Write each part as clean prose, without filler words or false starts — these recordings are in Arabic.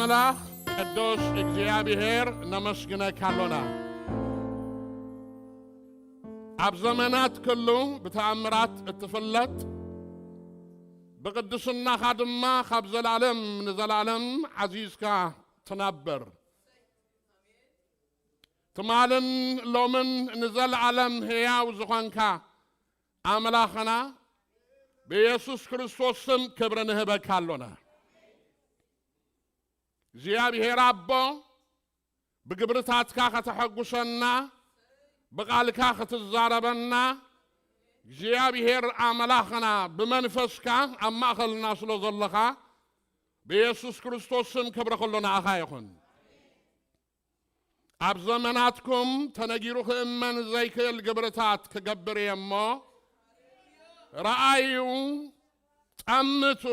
ملاخ قدوس እግዚአብሔር نمسكنك هالونا عب زمانات كله بتأمرات اتفلت بقدسنا خادمة خبز العالم نزل العالم عزيزك تنبر تمالن لومن نزل العالم هيا وزخانك عملاخنا بيسوس كريستوسم كبرنه بكالونا እግዚአብሔር አቦ በግብርታትካ ከተሐጉሰና በቃልካ ከተዛረበና እግዚአብሔር አምላኽና በመንፈስካ አማኸልና ስለዘለኻ በኢየሱስ ክርስቶስም ክብረ ሁሉና አኻ ይኹን ኣብ ዘመናትኩም ተነጊሩኽ እመን ዘይክእል ግብርታት ክገብር የሞ ረአዩ ጠምቱ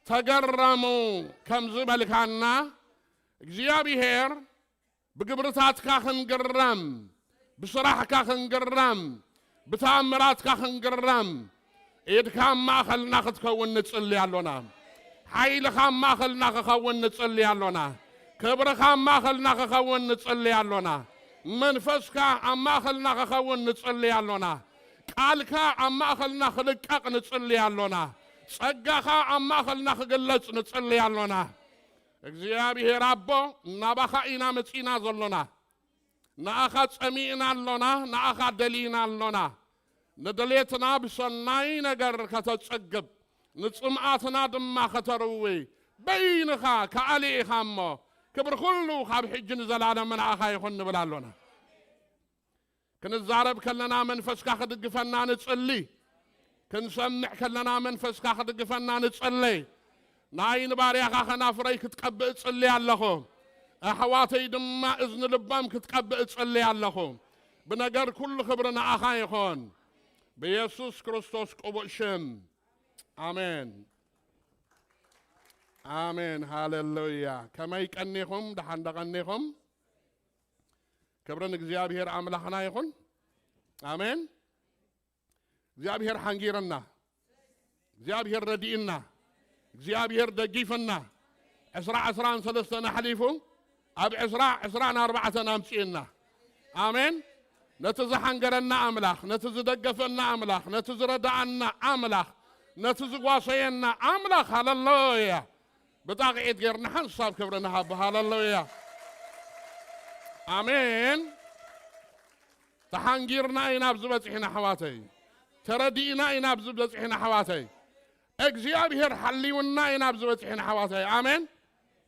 تجرموا كم زبالكانا እግዚአብሔር بقبرتات كاخن قرم بصراح كاخن قرم بتامرات كاخن قرم إيد كان ما خلنا كون نتصلي علونا حيل كان ما خلنا كون نتصلي علونا كبر كان ما خلنا كون نتصلي علونا منفسك ما خلنا كون نتصلي علونا قالك ما خلنا خلق نتصلي علونا ጸጋኻ አማኸልና ከገለጽ ንጽልያለና እግዚአብሔር አቦ ናባኻ ኢና መጽና ዘሎና ናአኻ ጸሚዕና አሎና ናአኻ ደሊና አሎና ነደሌትና ብሰናይ ነገር ከተጸግብ ንጽምዓትና ድማ ከተርዊ በይንኻ ከአሊኢኻሞ ክብር ሁሉ ካብ ሕጂ ንዘላለም ናአኻ ይኹን ንብላሎና ክንዛረብ ከለና መንፈስካ ክድግፈና ንጽሊ كنسمع كلنا منفس كاخد قفنا نتصلي ناين باريخا خنافري كتقبئ تصلي علىكم أحواتي دما إذن لبام كتقبئ تصلي علىكم بنقر كل خبرنا أخايخون بيسوس كريستوس قبوشم آمين آمين هاليلويا كما يكنيكم دحان دغنيكم كبرنا እግዚአብሔር አምላኽና ይኹን آمين እግዚአብሔር ሓንጊረና እግዚአብሔር ረዲእና እግዚአብሔር ደጊፈና 10 ሓሊፉ ኣብ 10 ኣምጪና አሜን ነቲ ዝሓንገረና ኣምላኽ ነቲ ዝደገፈና ኣምላኽ ነቲ ዝረዳእና ኣምላኽ ነቲ ዝጓሰየና ኣምላኽ ሃሌሉያ ብጣቂዒት ጌርና ሓንሳብ ክብርና ሃብ ሃሌሉያ አሜን ተሓንጊርና ኢና ብዝበፅሕና ኣሕዋተይ تردينا إنا بزبزحنا حواتي እግዚአብሔር حليونا إنا بزبزحنا حواتي آمين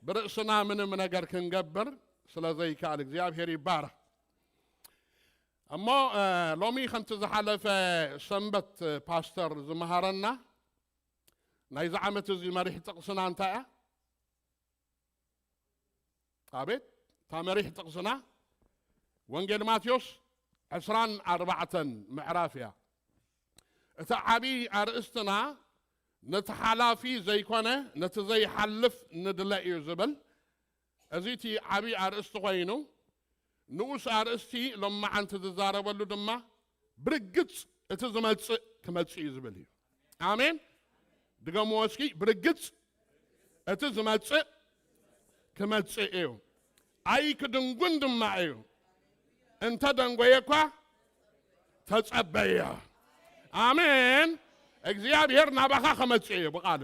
برأسنا من نجار كنجبر سلازي كال እግዚአብሔር يبارك أما لومي خمت زحلف سنبت باستر زمهرنا نايز عمت زي مريح تقصنا أنت قابت تامريح تقصنا وانجيل ماتيوس 14 معرافيا تعبي أرستنا نتحلافي زي كونه نتزي حلف ندلائي زبل أزيتي عبي أرستوينو نوس أرستي لما أنت تزار ولو دما برقت اتزمت كمتشي زبلي آمين دقموسكي برقت اتزمت كمتشي ايو أي كدنقون دما ايو انت دنقويكوا تتعبيا آمين እግዚአብሔር ናባኻ ከመጽእ በቃሉ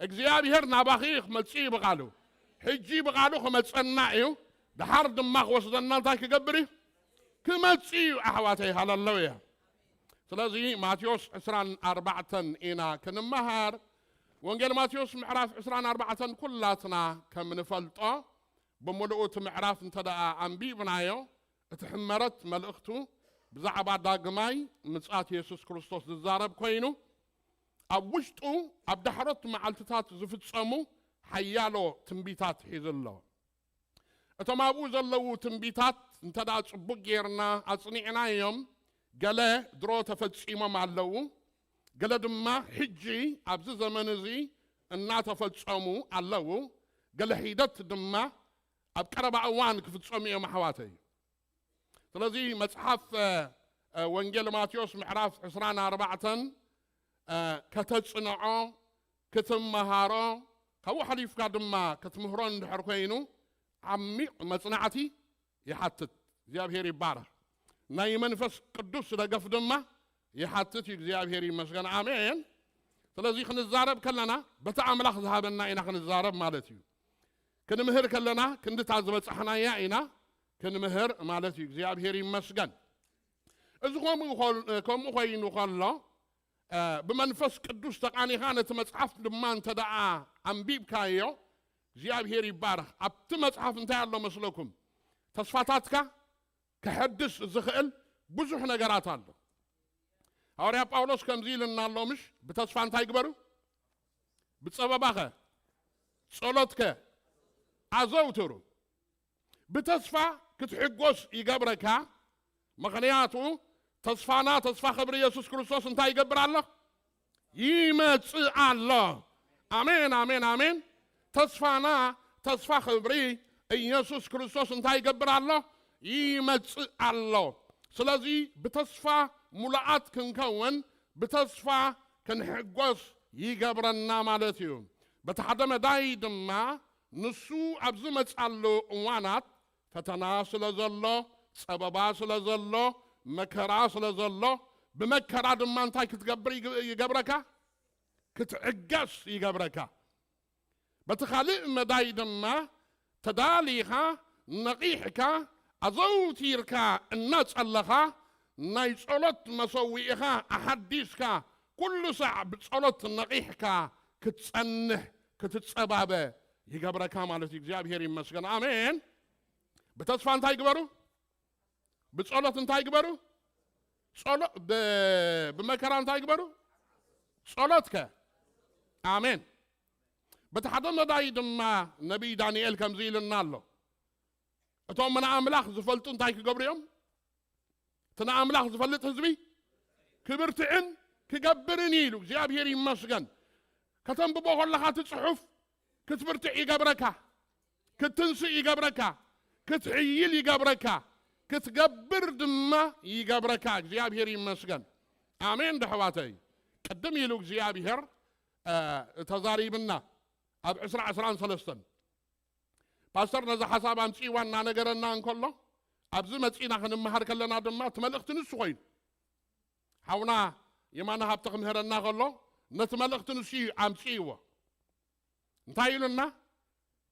እግዚአብሔር ናባኺ ከመጽእ በቃሉ ሕጂ በቃሉ ከመጽና እዩ ድሓር ድማ ወስደና እንታይ ክገብር ክመጽእ ኣሕዋተይ ሃሌሉያ ስለዚ ማቴዎስ 14 ኢና ክንመሃር ወንጌል ማቴዎስ ምዕራፍ 14 ኩላትና ከም ንፈልጦ ብምልኡት ምዕራፍ እንተደኣ ኣንቢብናዮ እቲ ሕመረት መልእኽቱ بزعب داغماي مصات يسوع كريستوس زارب كوينو ابوشتو ابدحرت معلتات زفصمو حيالو تنبيتات حيزلو اتمابو زلو تنبيتات انتدا صبق غيرنا اصنيعنا يوم قال درو تفصيمو مالو قال دما حجي ابز زمنزي انا تفصمو الله قال حيدت دما ابقرب اوان كفصمو محواتي ስለዚህ መጽሐፍ ወንጌል ማቴዎስ ምዕራፍ 14 ከተጽንዖ ክትመሃሮ كابو حليف كادما كتمهرون دحر كوينو عميق مصنعتي يحتت እግዚአብሔር ይባረክ ናይ መንፈስ ቅዱስ ደገፍ ድማ ይحتت እግዚአብሔር ይመስገን አሜን ስለዚህ ክንዛረብ ከለና በተአምላኽ ዝሃበና ኢና ክንዛረብ ማለት እዩ ክንምህር ከለና ክንድታዝ በጽሕናያ ኢና ክንምህር ማለት እዩ እግዚአብሔር ይመስገን እዝኾም ከም ኮይኑ ከሎ بمنفس قدوس تقاني خانة مصحف دما انت دعا انبيب كايو እግዚአብሔር ይባረክ አብቲ መጽሐፍ እንታይ ያለው መስለኩም ተስፋታትካ ከሐድስ ዝኽእል ብዙሕ ነገራት አለ ሐዋርያ ጳውሎስ ከምዚልና አለውምሽ በተስፋ እንታይ ይግበሩ በጸበባኸ ጸሎትከ አዘውትሩ በተስፋ ክትሕጎስ ይገብረካ ምክንያቱ ተስፋና ተስፋ ኽብሪ ኢየሱስ ክርስቶስ እንታይ ይገብራለሁ ይመጽእ አለ አሜን አሜን አሜን ተስፋና ተስፋ ኽብሪ ኢየሱስ ክርስቶስ እንታይ ይገብራለሁ ይመጽእ አለ ስለዚህ በተስፋ ሙላአት ክንከውን በተስፋ ክንሕጎስ ይገብረና ማለት እዩ በተሓደ መዳይ ድማ ንሱ ኣብዚ መጻሉ እዋናት ፈተና ስለዘሎ ጸበባ ስለዘሎ መከራ ስለዘሎ በመከራ ድማ እንታይ ክትገብር ይገብረካ ክትዕገስ ይገብረካ በተኻልእ መዳይ ድማ ተዳሊኻ ነቂሕካ ኣዘውቲርካ እናጸለኻ ናይ ጸሎት መሰዊእኻ ኣሓዲስካ ኩሉ ሰዕ ብጸሎት ነቂሕካ ክትጸንሕ ክትጸባበ ይገብረካ ማለት እግዚአብሔር ይመስገን አሜን በተስፋ እንታይ ይግበሩ بصلوت انت يقبروا صلو بمكر انت يقبروا صلوتك امين بتحضرنا دايد ما نبي دانيال كمزيل النالو اتوم من املاخ زفلت انت يقبريهم تنا املاخ زفلت حزبي كبرتعن كقبرني له እግዚአብሔር ይመስገን ከተንብቦ ሁላኻ ትጽሑፍ ክትብርትዕ ይገብረካ ክትንስእ ይገብረካ ክትዕይል ይገብረካ كتقبر دما يقبركا እግዚአብሔር ይመስገን አሜን ደህዋተይ ቀደም ይሉ እግዚአብሔር ተዛሪብና አብ 10 ፓስተር ነዛ ሐሳብ አምጪዋና ነገረና እንከሎ ኣብዚ መጽኢና ክንመሃር ከለና ድማ ተመልእኽት ንሱ ኮይኑ ሓውና የማና ሃብተ ክምህረና ከሎ ነቲ መልእኽት ንሱ አምጪዎ እንታይ ኢሉና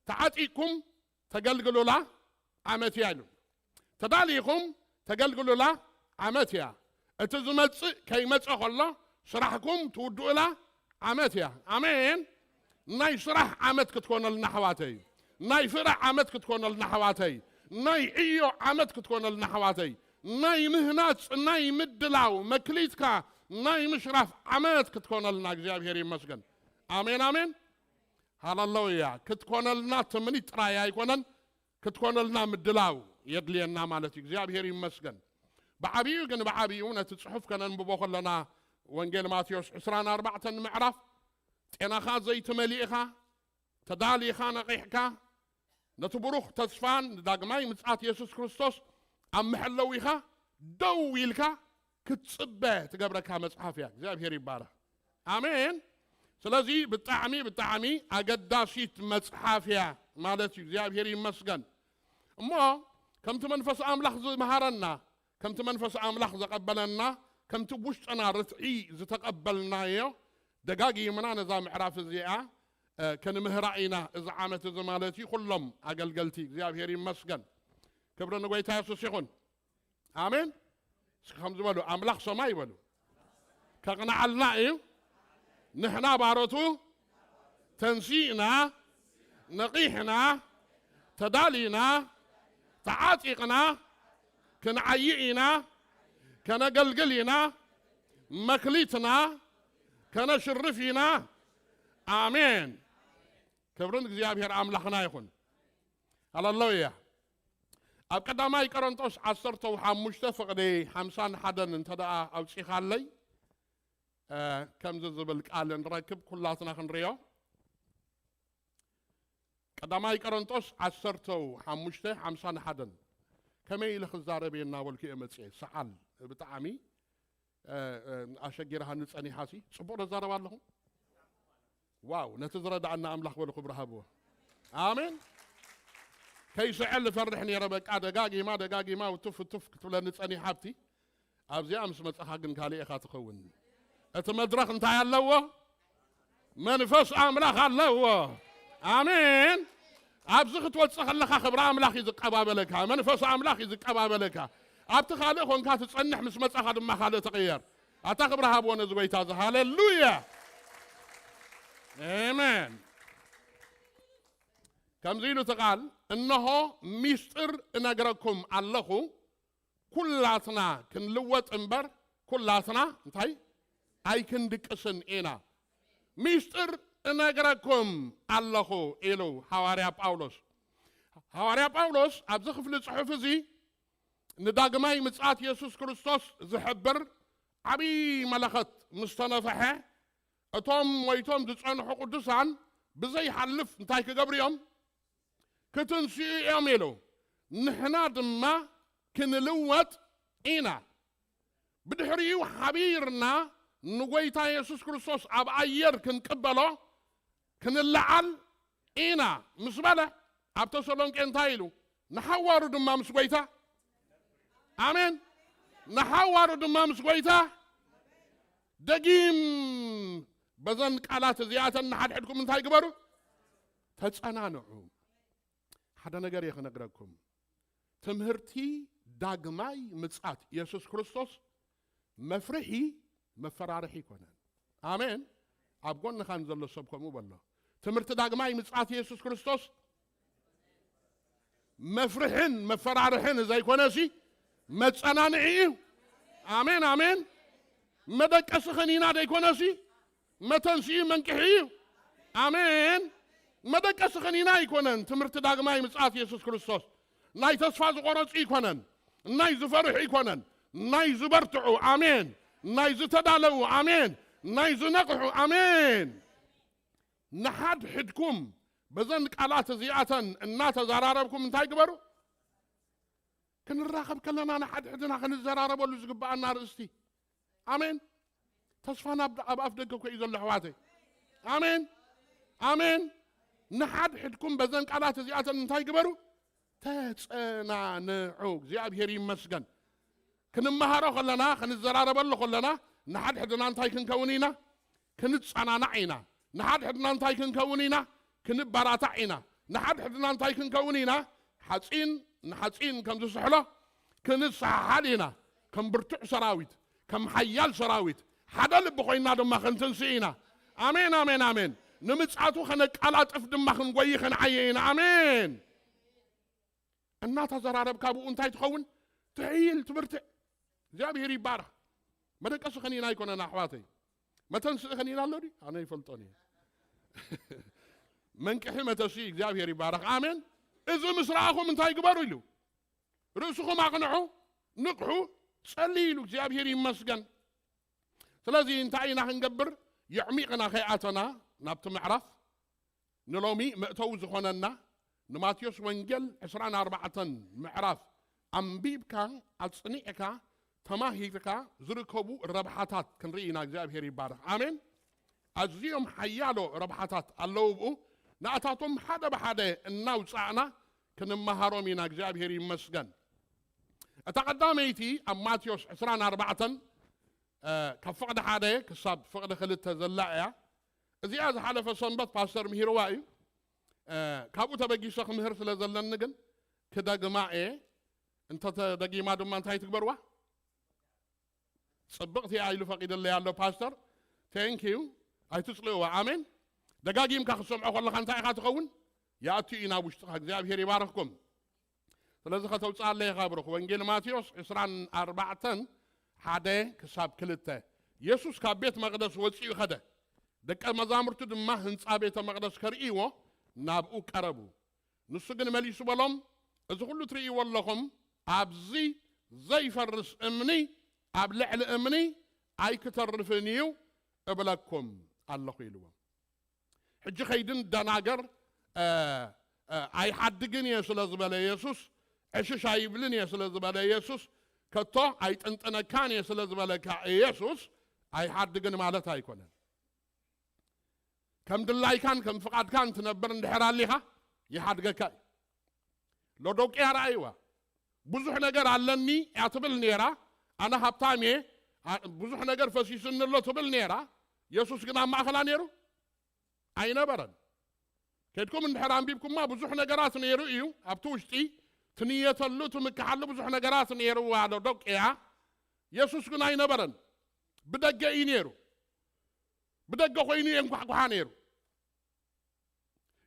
ተዓጢኩም ተገልግሉላ ዓመት ያሉ تداليكم تقلقلوا لا عمتيا اتزمص كيمص خلا شرحكم تودوا لا عمتيا امين ناي شرح عمت كتكون لنا حواتي ناي فرع عمت كتكون لنا حواتي ناي ايو عمت كتكون لنا حواتي ناي مهنات ناي مدلاو مكليتكا ناي مشرف عمت كتكون لنا እግዚአብሔር ይመስገን امين امين هاللويا كتكون لنا تمني ترايا يكونن كتكون لنا مدلاو يدلينا مالتي እግዚአብሔር ይመስገን بعبيو كن بعبيو نتصحف كان نبوخ لنا وانجيل ماتيوس 24 معرف تناخا زيت مليخا تداليخا نقيحكا نتبروخ تسفان داغماي مصات يسوع كريستوس ام محلويخا دويلكا كتصبه تقبركا مصحافيا እግዚአብሔር ይባረክ امين ስለዚህ بتعمي اقداسيت مصحافيا مالتي እግዚአብሔር ይመስገን እሞ كم تمنفس أملاخ مهارنا كم تمنفس أملاخ زقبلنا كم تبوشنا رتعي زتقبلنا يو دقاقي منا نظام عراف الزياء كان مهرائنا إذا عامت زمالتي كلهم أقل قلتي እግዚአብሔር ይመስገን كبرنا قويتا يسوس يخون آمين خمس بلو أملاخ سماي بلو كقنا علنا نحنا بارتو تنسينا نقيحنا تدالينا تعاتقنا كنعيئنا كنقلقلنا مكليتنا كنشرفنا آمين كبرن እግዚአብሔር አምላኽና ይኹን ሃሌሉያ ኣብ ቀዳማይ ቆሮንቶስ 15 ፍቅዲ 51 እንተደኣ ኣውፂኻለይ ከምዚ ዝብል ቃል ንረክብ ኩላትና ክንሪዮ ቀዳማይ ቆሮንቶስ 15:51 ከመይ ኢለ ክዛረበየና ወልኪ መጽኤ ሰዓል ብጣዕሚ ኣሸጊርሃ ንጸኒሓሲ ጽቡቕ ነዛረባ ኣለኹ واو نتزرد عنا أملاخ ولكم برهبوه آمين كيس عل فرحني ربك دقاقي ما وتف كتبلا نتسأني حبتي أبزي أمس متأخاقن كالي إخا تخون أتمدرخ انتا يالله منفس أملاخ الله آمين أبزخت وتصخ لك خبر أملاخ يزق أبابلك منفس أملاخ يزق أبابلك أبتخالي خون كاتت تصنح مس متأخد ما خالي تغير أتخبر هابون زبيتاز هاليلويا آمين كم زيلو تقال إنه ميستر نقرأكم الله كلاتنا كن لوت انبر كلاتنا انتهي أي كن دكسن إينا ميستر نقرأكم الله إلو حواريا باولوس أبزخف لصحف زي نداقماي متسات يسوس كريستوس زحبر عبي ملخت مستنفحة أتوم ويتوم دسعنحو قدسان بزي حلف انتهي كقبريهم كتنسي يعملوا نحنا دما كنلوت إينا بدحريو حبيرنا نقويتا يسوس كريستوس عب عير كنقبلو كنلعل إينا مسبلة عب تسولون كنتايلو نحوارو دما مسقويتا آمين نحوارو دما مسقويتا دقيم بزن قالات زيادة نحد حدكم انتاي قبرو تتصنانعو حدا نجار يخنقركم تمهرتي داغماي مصات يسوس كريستوس مفرحي مفرارحي كونن آمين أبقون خان زلو سبكم وبالله تمهرت داغماي مصات يسوس كريستوس مفرحن مفرارحن زي كونسي متصنانعي آمين آمين مدك أسخنينا دي كونسي متنسي منكحي آمين مدك أسخنينا يكونن تمرت داغماي مصات يسوس كريستوس ناي تصفى زقرص يكونن ناي زفرح يكونن ناي زبرتعو آمين ناي زتدالو آمين ناي زنقحو آمين نحد حدكم بزن قالات زياتن الناس زراربكم انتاي قبروا كنراقب كلنا نحد حدنا خنزرارب ولو زقبانا رستي آمين تصفانا أفدقكم إذا اللحواتي آمين آمين نحد حدكم بزن قالات زياتن انتاي قبروا تتصنانعو زيابير يمسكن كنمهارو خلنا خنزرارب ولو خلنا نحد حدنا انتاي كنكونينا كنتصنانعينا نحد حدنا انتاي كنكونينا كنباراتعينا نحد حدنا انتاي كنكونينا حصين نحصين كم تسحله كنصحالينا كم برتع سراويت كم حيال سراويت حدا لب خوينا دما خنتنسينا آمين آمين آمين نمصعاتو خنقالات اف دما خنغوي خنعيينا آمين الناتا زرارب كابو انتاي تخون تعيل تبرتع زابير يبارك ما دقسو خنينا يكون احواتي ما تنسى خنينا لودي انا يفلطوني منكحي ما تشي زابير يبارك آمين إذا مسرعكم انتاي قبروا له رؤسكم أقنعوا نقحوا صليلوا زابير يمسكن سلازي انتاينا هنقبر يعميقنا خياتنا نابت معرف نلومي مأتو زخوننا نماتيوس وانجل 24 معرف أنبيبكا أتصنيعكا تماهيكا زركبو الربحاتات كنرينا زابير يبارك آمين أزيهم حيالو ربحاتات اللوبو نأتاتهم حدا بحدا النوصعنا كنمهارو مينا እግዚአብሔር ይመስገን أتقدميتي أم ماتيوس 24 كفقد حدا كسب فقد خلت زلاعيا إذا هذا حلف الصنبط باستر مهيروائي كابو تبقي شخ مهر سلا زلنجن كدا جماعة أنت تدقي ما دم أنت هاي تكبروا صبغتي عيلو فقيد اللي على باستر thank you هاي تصلوا آمين دقاقيم كخصم أخو الله خانتا إخات خون يأتي إنا وشتخ እግዚአብሔር يبارككم ስለዚህ ከተውጻለ ይኻብሩክ ወንጌል ማቴዎስ 24 ሓደ ክሳብ 2 ኢየሱስ ካብ ቤት መቅደስ ወፂኡ ኸደ ደቀ መዛሙርቱ ድማ ህንጻ ቤተ መቅደስ ከርእይዎ ናብኡ ቀረቡ ንሱ ግን መሊሱ በሎም እዚ ሁሉ ትርእይዎ ኣለኹም ኣብዚ ዘይፈርስ እምኒ ኣብ ልዕሊ እምኒ ኣይክተርፍን እዩ እብለኩም ኣለኹ ኢልዎም ሕጂ ኸይድን ደናገር أي حد جنيه سلاز بلا يسوس إيش شايبلين يا سلاز بلا يسوس كتو أي أنا كان يا سلاز بلا يسوس أي حد جن مالته يكونه كم دلاي كم فقاد كان تنبر اندحر عليها يحدقك لو دوك يا رأيوا بزح نجر علني اعتبل نيرا أنا هبتامي بزح نجر فسيسن الله تبل نيرا يسوس كنا ما خلا نيرو أين برد كيدكم اندحر عم بيبكم ما بزح نجرات نيرو إيو أبتوشتي تنية اللوت مكحل بزح نجرات نيرو على دوك يا يسوس كنا أين برد بدق ينيرو بدق خويني ينقح نيرو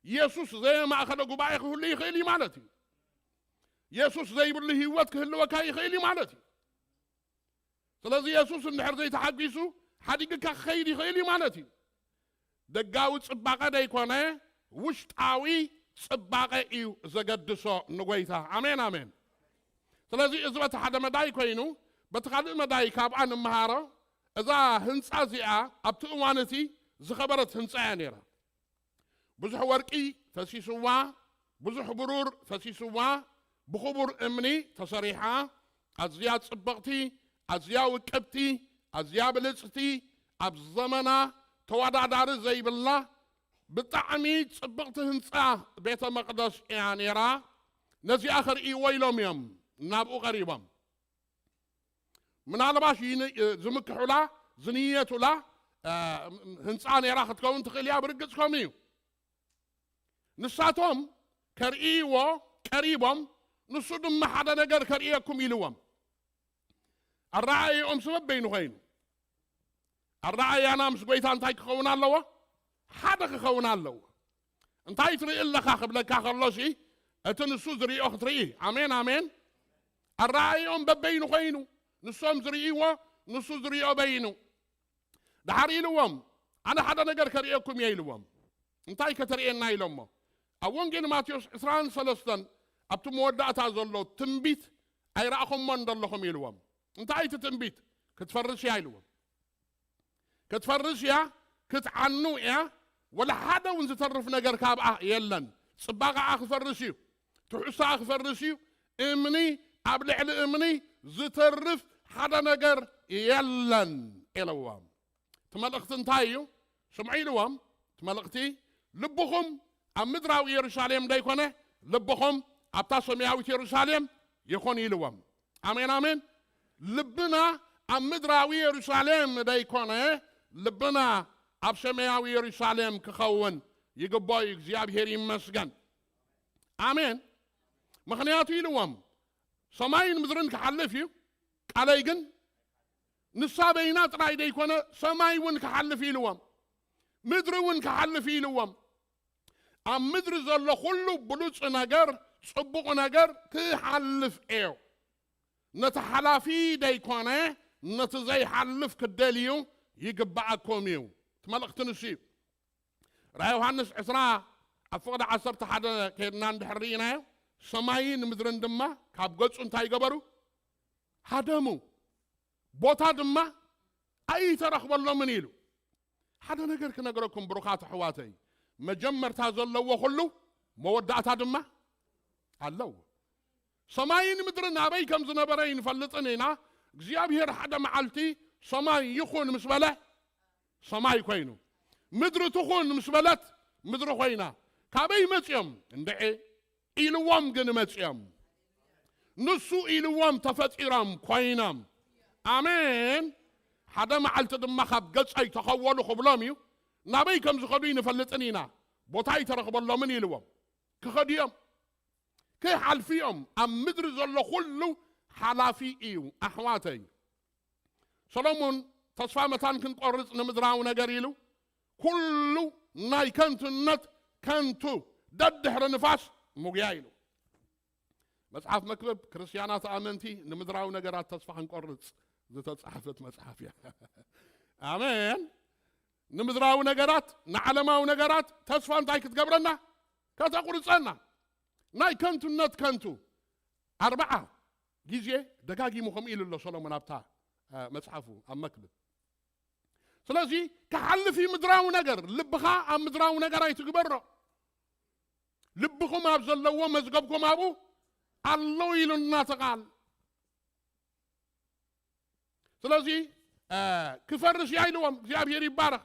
يسوس زي ما أخذ قبائق كله يخيلي مالتي يسوس زي بالله هوتك هلو كاي يخيلي مالتي سلازي يسوس النحر زي تحقيسو حديقك خيلي مالتي دقاو تصباقة دايكونا وشتاوي تصباقة إيو زقدسو نقويتا آمين سلازي إذا حدا مداي كوينو بتخلي مداي كابعان مهارة إذا هنسا زيئة أبتؤوانتي زخبرت هنسا نيرا بزح ورقي فسيسوا بزح برور فسيسوا بخبر امني تصريحا ازيا صبغتي ازيا وكبتي ازيا بلصتي اب زمنا توادادار زي بالله بطعمي صبغت هنصا بيت المقدس يعني را نزي اخر اي ويلوم يوم نابو قريبا من على باش زمك حلا زنيه لا هنصا نيرا ختكون تخليا برقصكم يو نساتهم كرئيو قريبهم نصدم ما حدا نجر كرئيكم يلوم الرعاية سبب بينو خين الرعاية أنا مسقيت أنتاي خونا الله حدا خونا الله أنتاي تري إلا خاخب لك خلصي أتنسو زري أختري آمين الرعاية ببينو خينو نصهم زريوا نصو زري بينو دحر يلوم أنا حدا نجر كرئيكم يلوم أنتاي كترئينا يلوم أون جين ماتيوس إسران سلستان أبتو مودعتا زلو تنبيت أي رأخم من دلهم يلوم أنت أيت تنبيت كتفرش يا يلوم كتفرش يا كتعنو يا ولا حدا ونز ترف نجر كابعة يلن صباغة أخ فرشيو تحسا أخ فرشيو إمني أبلع لإمني زترف حدا نجر يلن إلوام تملقت انتايو سمعي لوام تملقتي لبخم أم مدراو يرشاليم دايكونه لبخم أبتا سمياوي يرشاليم يكون يلوام آمين لبنا أم مدراو يرشاليم دايكونه لبنا أب سمياوي يرشاليم كخون يقبايك زياب هيري مسجن آمين مخنياتو يلوام سماين مدرن كحلفيو عليقن نصابينات راي دايكونه سماي ون كحلفي لوام مدر ون كحلفي لوام أم مدر زل خلو بلوص نجر صبغ نجر كحلف إيو نتحلفي دايكونه نتزي حلف كداليو يقبعكم يو تملقت نسيب رايو هانس عسرا أفقد عصرت حدا كيرنان بحرينا سماين مدرن دما كاب قلص انتاي قبرو هدمو بوتا دما أي ترخب الله من يلو حدا نقر كنقركم بروخات حواتي مجمر تازلو وخلو مودعتا دما اللو سماين مدرن أبي كم زنبرين فلطنينا زيابير حدا معلتي سماي يخون مسبلة سماي كوينو مدر تخون مسبلت مدر خوينا كابي متيم اندعي إلوام جن متيم نسو إلوام تفتيرام كوينام آمين حدا معلت دم خب قص أي تخولوا خبلاميو نبي كم زخدين فلتنينا بوتاي ترخب الله من إلوام كخديم كي حلفيهم أم مدر زل خلو حلافي إيو أحواتي سلامون تصفى متان كنت قرص نمدراو نقريلو كله ناي كنتو النت كنتو ددحر نفاس مقيايلو مصحف مكتب كريستيانات آمنتي نمدراو نقرات تصفى نقرص ذات صحفت مصحفيا آمين نمدراو نقرات نعلماو نقرات تصفى انتاي كتقبرنا كتقرصنا ناي كنتو النت كنتو 4 جيجي دقاقي مخمئل الله سلامون أبتا مصحفو أم مكتب سلازي كحل في مدراو نجر لبخا أم مدراو نجر أي تقبره لبخم أبزل لو مزقبكم أبو الله يلو الناس قال سلازي كفرش يايلوم زياب يري بارك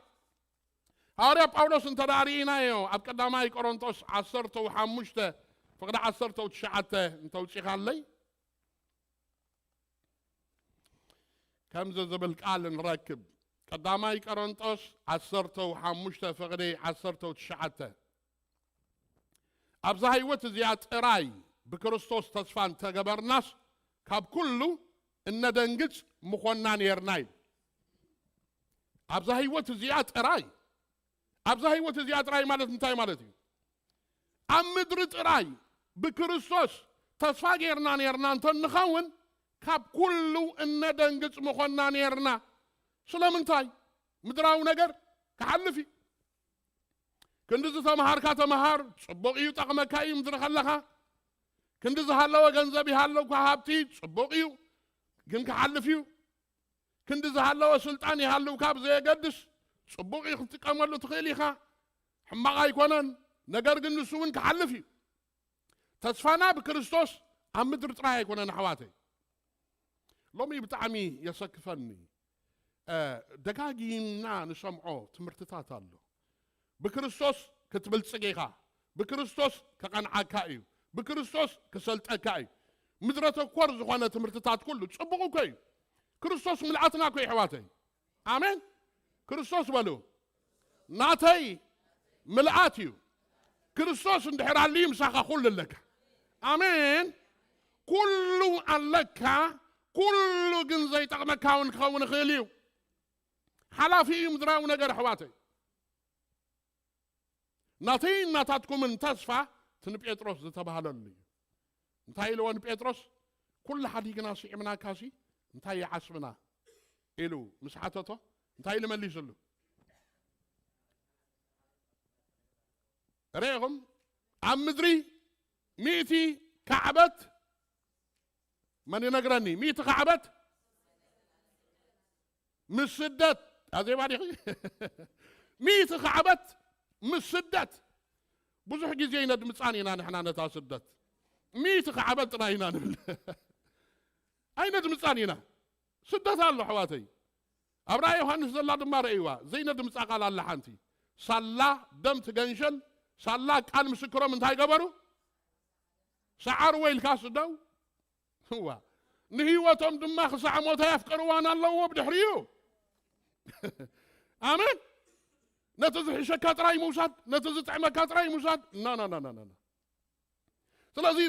هاري باولوس انت دارينا يو ابقى ما يقرنطوس 15 فقد 19 انت وشي خالي كم زبل قال نركب قداماي قرنطوس 15 فقد 19 ابزا هيوت زيات راي بكريستوس تسفان تجبرناس كاب كله ان دنجص مخنا نيرناي ابزا هيوت زيات راي ابزا هيوت زيات راي مالت انتاي مالتي ام مدرت راي بكريستوس تسفا غيرنا نيرنا انت نخون كاب كله ان دنجص مخنا نيرنا سلامنتاي مدراو نجر كحلفي كندز تمهار كتمهار صبوقيو طقمكاي مدر خلخا كندز هالو ገንዘብ ያለው ከሀብቲ ጽቦቂዩ ግን ከሐልፊው كندز هالو سلطان يهالو ካብ ዘየገድስ ጽቦቂዩ ክትቀመሉ ትኽእሊኻ ሕማቕ ኣይኮነን ነገር ግን ንሱ እውን ክሐልፍ እዩ ተስፋና ብክርስቶስ ኣብ ምድሪ ጥራይ ኣይኮነን ኣሕዋተይ ሎሚ ብጣዕሚ የሰክፈኒ ደጋጊምና ንሰምዖ ትምህርትታት ኣሎ بكريستوس كتبلصقيخا بكريستوس كقنعكايو بكريستوس كسلطكاي مدرته كور زخونه تمرتات كله صبقو كاي كريستوس ملعتنا كاي حواتي امين كريستوس بلو ناتي ملعاتيو كريستوس اندحر علي مساخه كل لك امين كله عليك كله جن زي تقمكاون خون خيليو حلافي مدراو نجر حواتي ناتين ناتاتكم من تصفى تن بيتروس تبهاللي انتاي لون بيتروس كل حديقنا سيمنا كاسي انتاي عصبنا الو مسحاتته انتاي لمليسلو ريهم عم مدري ميتي كعبت من ينقرني ميتي كعبت مسدت هذا بعد ميتي كعبت مش سدت بزح جزي ندم ثانينا نحن نتا سدت ميت خعبتنا هنا اين ندم ثانينا سدت الله حواتي ابراهيم يوحنس الله دم رأيوا زي ندم قال الله حنتي صلى دم تجنشل صلى قال مسكره من تاي قبروا سعر ويل كاس دو هو نهيوتهم دم خسع موت يفكروا وانا الله وبدحريو امين نتزح شكات راي موساد نتزح عمكات راي موساد لا لا لا لا لا سلازي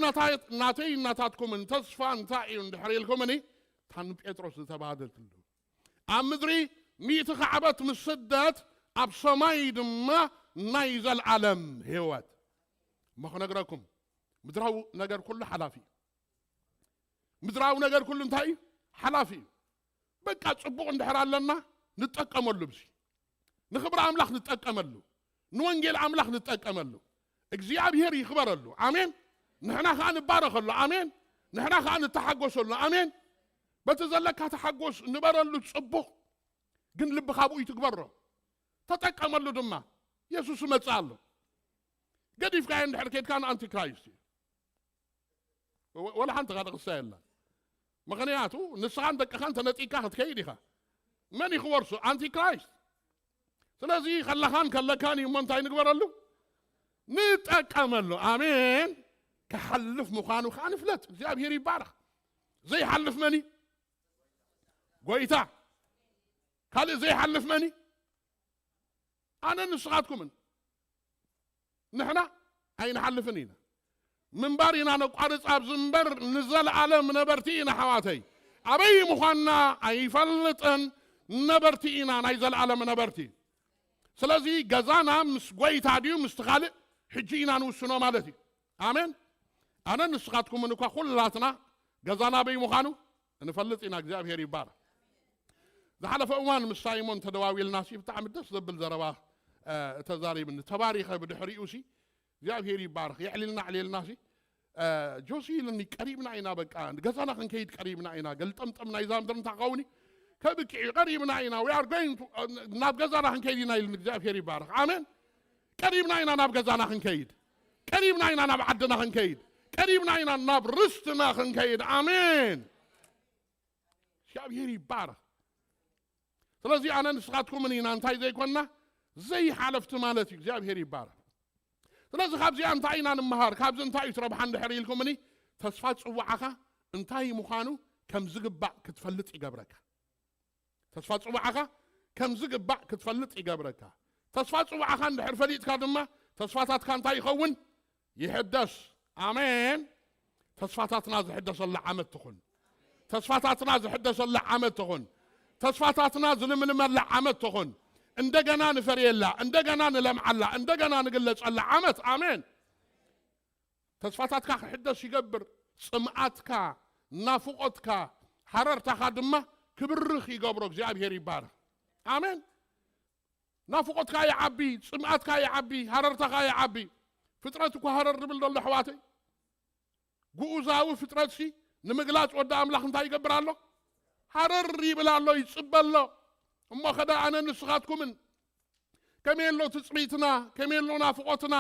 ناتي ناتاتكم ان تصفان تاعي ندحري لكم اني تان بيتروس تبادلت له ام مدري ميت خعبت مسدات اب سماي دما نايزل العالم هيوات ما خنقراكم مدراو نجر كله حلافي مدراو نجر كله انتاي حلافي بقى صبوق ندحر لنا نتقملو بسي نخبر أملاخ نتأكمله نوانجيل أملاخ نتأكمله እግዚአብሔር ይخبرله آمين نحنا خان نبارخله آمين نحنا خان نتحقسله آمين بتزلك تحقس نبرله صبح ግን ልብ ካብኡ ይትግበሮ ተጠቀመሉ ድማ ኢየሱስ መጻሉ ገዲፍካ እንድሕር ከድካን ኣንቲ ክራይስት ወላ ሓንቲ ጋር ቅሳየላ ምክንያቱ ንስኻን ደቅኻን ተነጢካ ክትከይድ ኢኻ መን ይኽወርሱ ኣንቲ ክራይስት ስለዚህ ከለኻን ከለካን እዩ እንታይ ንግበረሉ نتأكمل آمين كحلف مخانو خان فلت እግዚአብሔር ይባረክ زي حلف مني قويتا قال زي حلف مني أنا نسخاتكم نحنا أين حلفنينا من بارينا نقارص أبز منبر نزل عالم نبرتينا حواتي أبي مخانا أي فلتن نبرتينا نيزل عالم نبرتي سلازي جزانا مس قويتا ديو مستخالق حجينا نوسنا مالتي آمين أنا نسخاتكم منك خلاتنا جزانا بي مخانو نفلتنا እግዚአብሔር ይባረክ زحلف أوان مش سايمون تدواوي الناس بتاع مدس ضبل زروا تزاري من تباريخ بدحريوسي እግዚአብሔር ይባረክ يعللنا عليه الناس جوسي لني قريبنا عينا بقى جزانا كن كيد قريبنا عينا قلطمطمنا يزام درن تاقوني كبك قريبنا عينا we are going to ناب جزانا كن كيدنا እግዚአብሔር ይባረክ آمين قريبنا عينا ناب جزانا كن كيد قريبنا عينا ناب عدنا كن كيد قريبنا عينا ناب رستنا كن كيد آمين እግዚአብሔር ይባረክ ስለዚህ አነ ንስኻትኩም እኔና እንታይ ዘይኮንና زي حلفت مالتي እግዚአብሔር ይባረክ ስለዚህ ካብዚ እንታይ ኢና ንምሃር ካብዚ እንታይ ይትረብሓ እንድሕር ኢልኩምኒ ተስፋ ጽዋዓኻ እንታይ ምዃኑ ከም ዝግባእ ክትፈልጥ ይገብረካ ተስፋ ጽዋዓኻ ከም ዝግባእ ክትፈልጥ ይገብረካ ተስፋ ጽዋዓኻ እንድሕር ፈሊጥካ ድማ ተስፋታትካ እንታይ ይኸውን ይሕደስ ኣሜን ተስፋታትና ዝሕደሰላ ዓመት ትኹን ተስፋታትና ዝሕደሰላ ዓመት ትኹን ተስፋታትና ዝልምልመላ ዓመት ትኹን እንደገና ንፈርየላ እንደገና ንለምዓላ እንደገና ንግለጸላ ዓመት ኣሜን ተስፋታትካ ክሕደስ ይገብር ጽምዓትካ ናፍቆትካ ሓረርታኻ ድማ ክብርኽ ይገብሮ እግዚአብሔር ይባረክ ኣሜን ናፍቆትካ ይዓቢ ጽምዓትካ ይዓቢ ሓረርታኻ ይዓቢ ፍጥረት እኮ ሓረር ድብል ዘሎ ኣሕዋተይ ጉኡዛዊ ፍጥረት ሲ ንምግላጽ ወዲ ኣምላኽ እንታይ ይገብር ኣሎ ሓረር ይብል ኣሎ ይጽበሎ እሞ ኸዳ ኣነ ንስኻትኩምን ከመየሎ ትጽቢትና ከመየሎ ናፍቆትና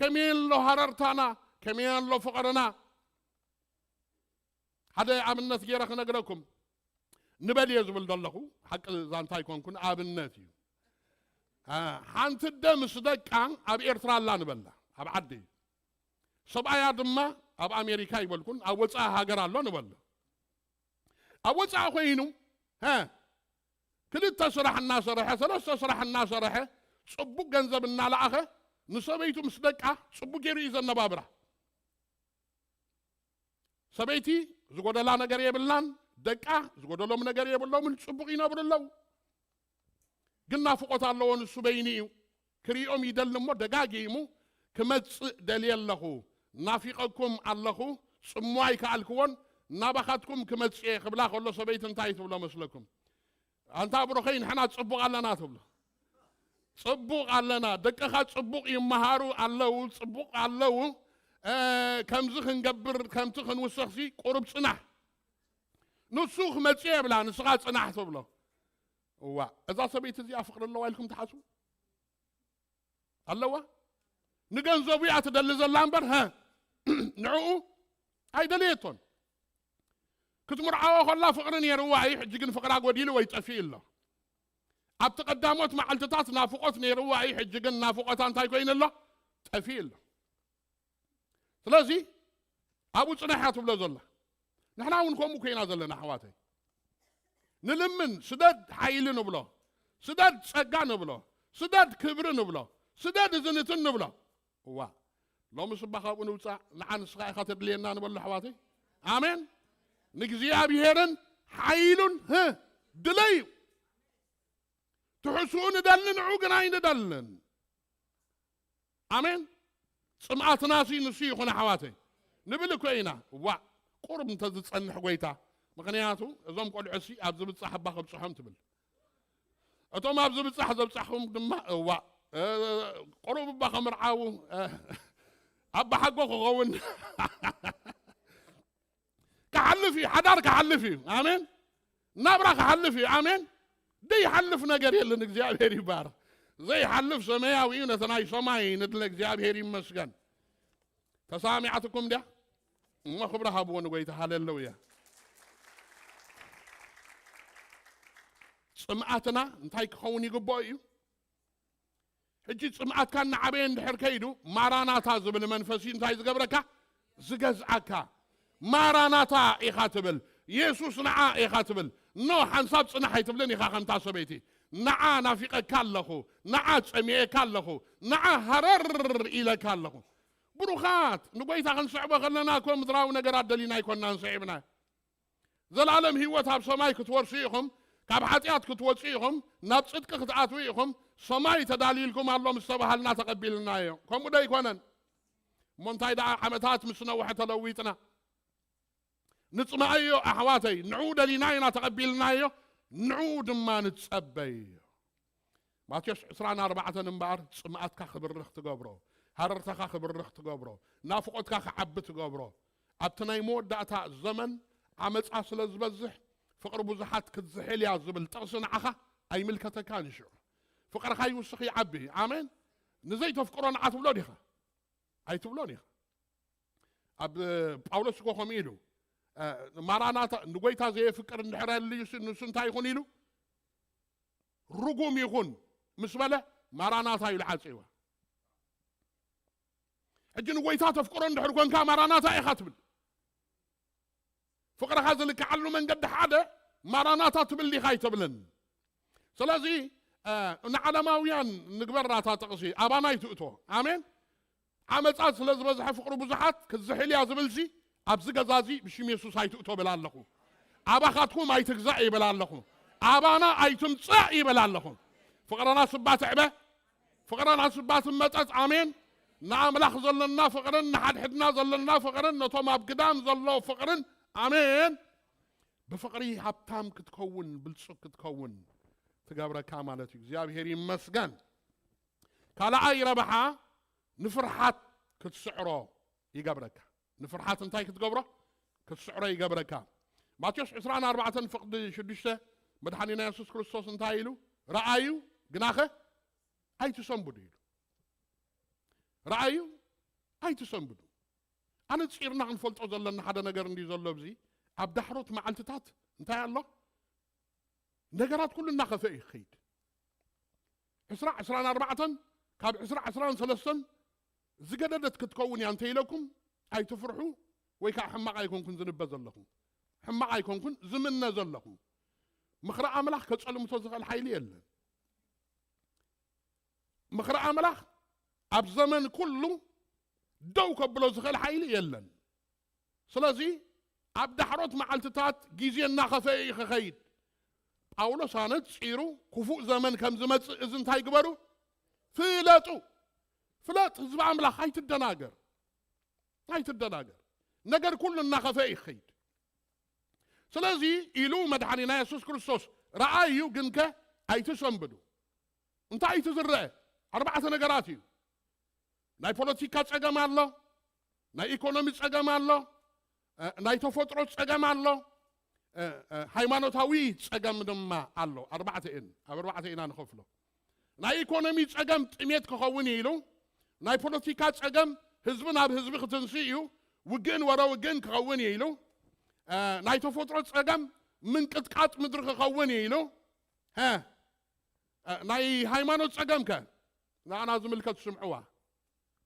ከመየሎ ሓረርታና ከመየሎ ፍቕርና ሓደ ኣብነት ገይረ ክነግረኩም ንበልየ ዝብል ዘለኹ ሓቂ ዛንታ ይኮንኩን ኣብነት እዩ ሓንቲ ደ ምስ ደቃ ኣብ ኤርትራ ኣላ ንበላ ኣብ ዓዲ ሰብኣያ ድማ ኣብ ኣሜሪካ ይበልኩን ኣብ ወፃኢ ሃገር ኣሎ ንበሎ ኣብ ወፃኢ ኮይኑ ክልተ ስራሕ እናሰርሐ ሰለስተ ስራሕ እናሰርሐ ጽቡቕ ገንዘብ እናለኣኸ ንሰበይቱ ምስ ደቃ ጽቡቕ ገይሩ እዩ ዘነባብራ ሰበይቲ ዝጎደላ ነገር የብላን ደቃ ዝጎደሎም ነገር የብሎምን ጽቡቕ ይነብሩ ኣለዉ ግን ናፍቆት ኣለዎ ንሱ በይኒ እዩ ክሪኦም ይደሊ እሞ ደጋጊሙ ክመጽእ ደልየ ኣለኹ ናፊቐኩም ኣለኹ ጽሙዋ ይከኣልክዎን ናባኻትኩም ክመጽእ ክብላ ከሎ ሰበይቲ እንታይ ትብሎ መስለኩም ኣንታ ብሮኸይ ንሕና ጽቡቕ ኣለና ትብሎ ጽቡቕ ኣለና ደቅኻ ጽቡቕ ይመሃሩ ኣለዉ ጽቡቕ ኣለዉ ከምዚ ክንገብር ከምቲ ክንውስኽሲ ቁርብ ጽናሕ ንሱ ክመጽእ የብላ ንስኻ ጽናሕ ትብሎ እዋ እዛ ሰበይቲ እዚኣ ፍቕሪ ኣለዋ ኢልኩም ትሓስቡ ኣለዋ ንገንዘቡ እያ ትደሊ ዘላ እምበር ንዕኡ ኣይደልየቶን ክትምርዓዎ ከላ ፍቕሪ ነይርዋ እዩ ሕጂ ግን ፍቕራ ጎዲሉ ወይ ጠፊኡ ኣሎ ኣብቲ ቀዳሞት መዓልትታት ናፍቆት ነይርዋ እዩ ሕጂ ግን ናፍቆታ እንታይ ኮይኑ ኣሎ ጠፊኡ ኣሎ ስለዚ ኣብኡ ጽናሕ እያ ትብሎ ዘላ ንሕና እውን ከምኡ ኮይና ዘለና ኣሕዋተይ ንልምን ስደድ ሓይሊ ንብሎ ስደድ ጸጋ ንብሎ ስደድ ክብሪ ንብሎ ስደድ እዝንትን ንብሎ እዋ ሎሚ ስባ ካብኡ ንውፃእ ንዓ ንስኻ ኢኻ ተድልየና ንበሎ ኣሕዋተይ ኣሜን ንእግዚአብሔርን ሓይሉን ድለዩ ትሕስኡ ንደሊ ንዑ ግን ኣይንደልን ኣሜን ጽምዓትና ሲ ንሱ ይኹን ኣሕዋተይ ንብል እኮ ኢና እዋ ቁርብ እንተዝጸንሕ ጎይታ ምክንያቱ እዞም ቆልዑሲ ኣብ ዝብጻሕ ኣባ ከብፅሖም ትብል እቶም ኣብ ዝብጻሕ ዘብጻሕኩም ድማ እዋ ቁሩብ ኣባ ከምርዓው ኣባ ሓጎ ክኸውን كحلف حدار كحلف آمين نبرة كحلف آمين دي حلف نجار يلا نجزياب هيري بار زي حلف سمايا ويونا تناي سماي ندلك جاب هيري مسكن تسامعتكم ده ما خبرها بون ويت هاللويا سمعتنا انتي كوني قبايو هجي سمعت كان عبين دحر كيدو ماراناتا زبل منفسي انتي زقبركا زقزعكا ماراناتا إخاتبل يسوس نعا إخاتبل نو حنصاب صنح يتبلني خاخمتا سبيتي نعا نافقة كاللخو نعا تسمية كاللخو نعا هرر إلى كاللخو بروخات نقويتا خن صعبة خلناكم مدراو نقرات دلينا يكون نانسعبنا ذا العالم هيوتها بسماي كتورسيهم كاب حاتيات كتورسيهم نابصدق كتعاتويهم سماي تداليلكم الله مستبه لنا تقبلنا يوم كم دا يكونن منتاي دا حمتات مسنو حتى لويتنا نسمعيو أحواتي نعود لناينا تقبلنايو نعود ما نتسبي ما تيش عسرانا 4 نمبار سمعتك خبر رخ تقبرو هررتك خبر رخ تقبرو نافقتك حب تقبرو أبتناي مود داتا الزمن عمت أصل الزبزح فقر بزحات كتزحيل يا زبل تغسن عخا أي ملكة كانشو فقر خاي وسخي عبي آمين نزيت فقرون عتبلونيخا أي تبلونيخا أب باولوس كو خميلو ماراناتا نقويتا زي فكر النحرة اللي نسنتا يخون إلو رقوم يخون مسبلة ماراناتا يلعصيوا حجن ويتا تفكرون دحر كونكا ماراناتا يخاتبل فقره هذا اللي كعلو من قد حدا ماراناتا تبلي خايتبلن سلازي نعلماويان نقبرنا تقصي ابانا يتؤتو امين عمصات سلاز بزح فقرو بزحات كزحيل يا زبلسي ابز غزازي بشم يسوس هيتؤتو بلالخو اباخاتكم ايتغزا يبلالخو ابانا ايتمصا يبلالخو فقرنا سبات عبه فقرنا سبات مصات امين نعم لاخ زلنا فقرن حد حدنا زلنا فقرن نتوم ابقدام زلو فقرن امين بفقري هبتام كتكون بالصق كتكون تقابرك مالتي እግዚአብሔር ይመስገን ካላአይ ረብሓ ንፍርሓት ክትስዕሮ ይገብረካ ንፍርሓት እንታይ ክትገብሮ ክትስዕሮ ይገብረካ ማቴዎስ 24 ፍቅድ 6 መድኃኒና ኢየሱስ ክርስቶስ እንታይ ኢሉ ረአዩ ግናኸ ኣይትሰንብዱ ኢሉ ረአዩ ኣይትሰንብዱ ኣነ ጽርና ክንፈልጦ ዘለና ሓደ ነገር እንዲ ዘሎ ብዚ ኣብ ዳሕሮት መዓልትታት እንታይ ኣሎ ነገራት كل እናኸፈ ይኸይድ 24 ካብ 23 ዝገደደት ክትከውን ያንተ ኢለኩም ኣይትፍርሑ ወይ ከዓ ሕማቕ ኣይኮንኩን ዝንበ ዘለኹም ሕማቕ ኣይኮንኩን ዝምነ ዘለኹም ምኽረ ኣምላኽ ከጸልምቶ ዝኽእል ሓይሊ የለን ምኽረ ኣምላኽ ኣብ ዘመን ኩሉ ደው ከብሎ ዝኽእል ሓይሊ የለን ስለዚ ኣብ ዳሕሮት መዓልትታት ግዜ እናኸፈ ይኸይድ ጳውሎስ አነት ጽሩ ክፉእ ዘመን ከም ዝመጽእ እዚ እንታይ ግበሩ ፍለጡ ፍለጥ ህዝብ ኣምላኽ ኣይትደናገር ነገር ኩሉ እናኸፈ ይኸይድ ስለዚ ኢሉ መድኃኒና ኢየሱስ ክርስቶስ ረአዩ ግንከ ኣይትሰንብዱ እንታይ ኣይትዝርአ ኣርባዕተ ነገራት እዩ ናይ ፖለቲካ ጸገም ኣሎ ናይ ኢኮኖሚ ጸገም ኣሎ ናይ ተፈጥሮ ጸገም ኣሎ ሃይማኖታዊ ጸገም ድማ ኣሎ ኣርባዕተ ኢና ንኸፍሎ ናይ ኢኮኖሚ ጸገም ጥሜት ክኸውን ኢሉ ናይ ፖለቲካ ጸገም ህዝቢ ናብ ህዝቢ ክትንስኡ ውግእን ወረ ውግእን ክኸውን ኢሉ ናይ ተፈጥሮ ጸገም ምንቅጥቃጥ ምድሪ ክኸውን ኢሉ ናይ ሃይማኖት ጸገም ከ ንኣና ዝምልከት ስምዕዋ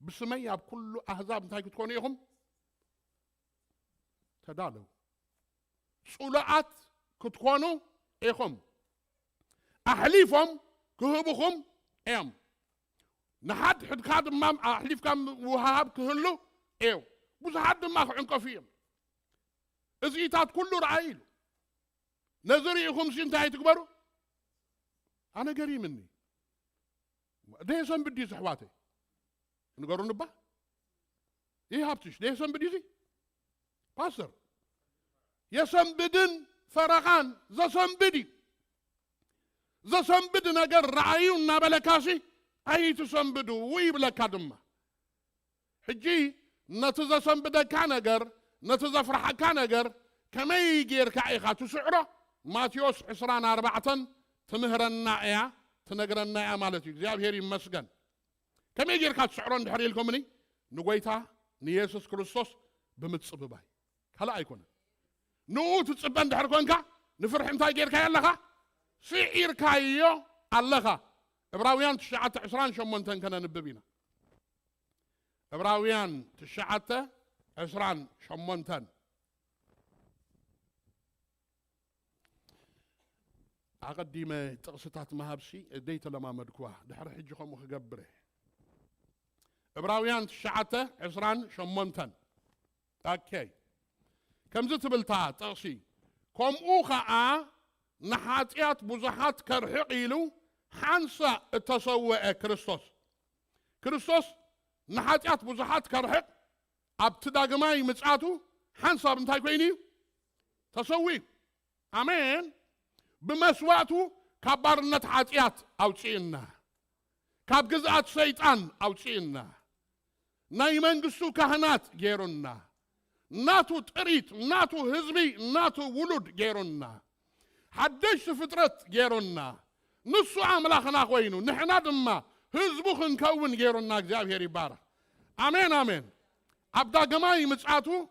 ብስመይ ኣብ ኩሉ ኣህዛብ እንታይ ክትኮኑ ኢኹም ተዳለው صلات كتكونوا إيهم أحليفهم كهبهم إيم نحد حد كاد مام أحليف كم وهاب كهلو إيو بس حد ما عنك فيهم إزيتات كله رعيل نظري إيهم سنتهي تكبروا أنا قريب مني ده يسمى بدي صحواتي نقولون نبا إيه هابتش ده يسمى بدي زي باسر يسنبدن فرغان زسنبد نجر رعيونا بلكاسي أي تسنبدو ويبلك دمه حجي نتزا سنبدا كانجر نتزا فرح كانجر كما يجير كعيخات سعره ماتيوس 24 تمهر النائع تنقر النائع مالتي እግዚአብሔር ይመስገን كما يجير كات سعرون دحري لكم مني نقويتا نيسوس كريستوس بمتصبباي كلا يكون نو تتصبن دحر كونكا نفرح انت غيركا يلخا سعيركا يو اللخا عبراويان 19 كنا نببينا عبراويان 19 أقدم تقصتات مهابسي ديت لما مدكوا دحر حجكم وخقبره عبراويان 19 اوكي كم زت بلتا تقصي كم أوخا نحاتيات بزحات كرحقيلو حنسا التسوء كريستوس نحاتيات بزحات كرحق ابتداء ماي مصاتو حنسا بنتاي كويني تسوي امين بمسواتو كبرنت حاتيات اوصينا كاب جزات شيطان اوصينا ناي منغسو كهنات غيرنا ناتو تريت ناتو هزبي ناتو ولود غيرنا حدش فطرت غيرنا نصو املاخنا خوينو نحنا دما هزبو خنكون غيرنا እግዚአብሔር ይባረክ امين امين ابدا جماي مصاتو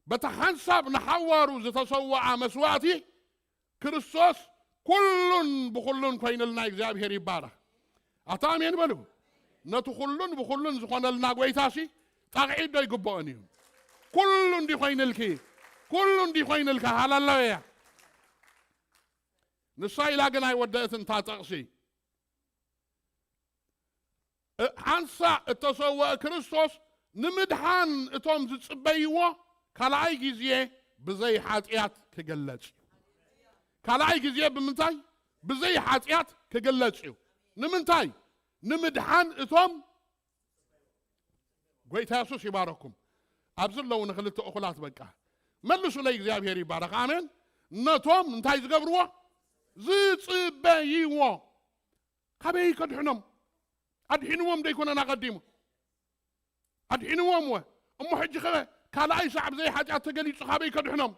بتحنسب نحوارو زتسوع مسواتي كريستوس كلن بكلن كوينلنا እግዚአብሔር ይባረክ أتامين بلو نتخلون بخلون زخون الناقويتاسي تقعيد داي قبونيهم كلون دي خوين الكي كلون دي خوين الكي هالالله نساي لاقنا يودأتن تاتقسي حانسا التصوى كريستوس نمدحان اتوم زتصبيوه كالاي جزيه بزي حاتيات كقلج كالاي جزيه بمنتاي بزي حاتيات كقلج نمنتاي نمدحان اتوم قويت ياسوس يبارككم ابزل لو نخلت اخلات بقى ملسوا لي እግዚአብሔር يبارك امين نتوم انتاي زغبروا زتصبيوه كبي كدحنم أدحينوهم ديكون أنا قديمه أدحينوهم أم حج خبه كلا أي صعب زي حاجة تقلي صحابي كدحنم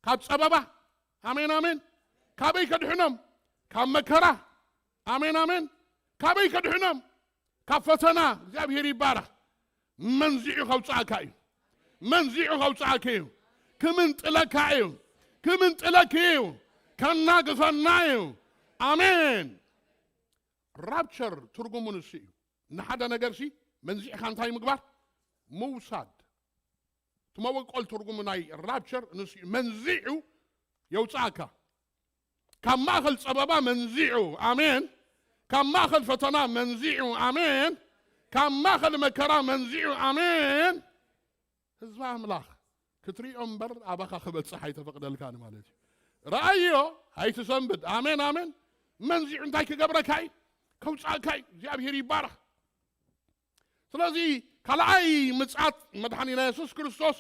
كاب سببه آمين آمين كابي كدحنم كاب مكره آمين آمين كابي كدحنم كاب فتنا እግዚአብሔር ይባረክ منزعو خوصاكاي منزعو خوصاكاي كمن طلكاي كمن طلكاي كنا غفنايو آمين رابشر ترجمون الشيء نحدا نجرشي منزع خانتاي مقبار موساد تموق قول ترجموناي رابشر نسي منزعو يوصاكا كم ماخل سببا منزعو آمين كم ماخل فتنا منزعو آمين كم ماخل مكرا منزعو آمين هزبا ملاخ كتري أمبر أباخا خبل صحي تفقد الكان مالتي رأيو هاي تسنبد آمين آمين منزع انتاي كقبرك هاي كوصاكاي እግዚአብሔር ይባረክ ስለዚህ ካላይ ምጽአት መድኃኒና ኢየሱስ ክርስቶስ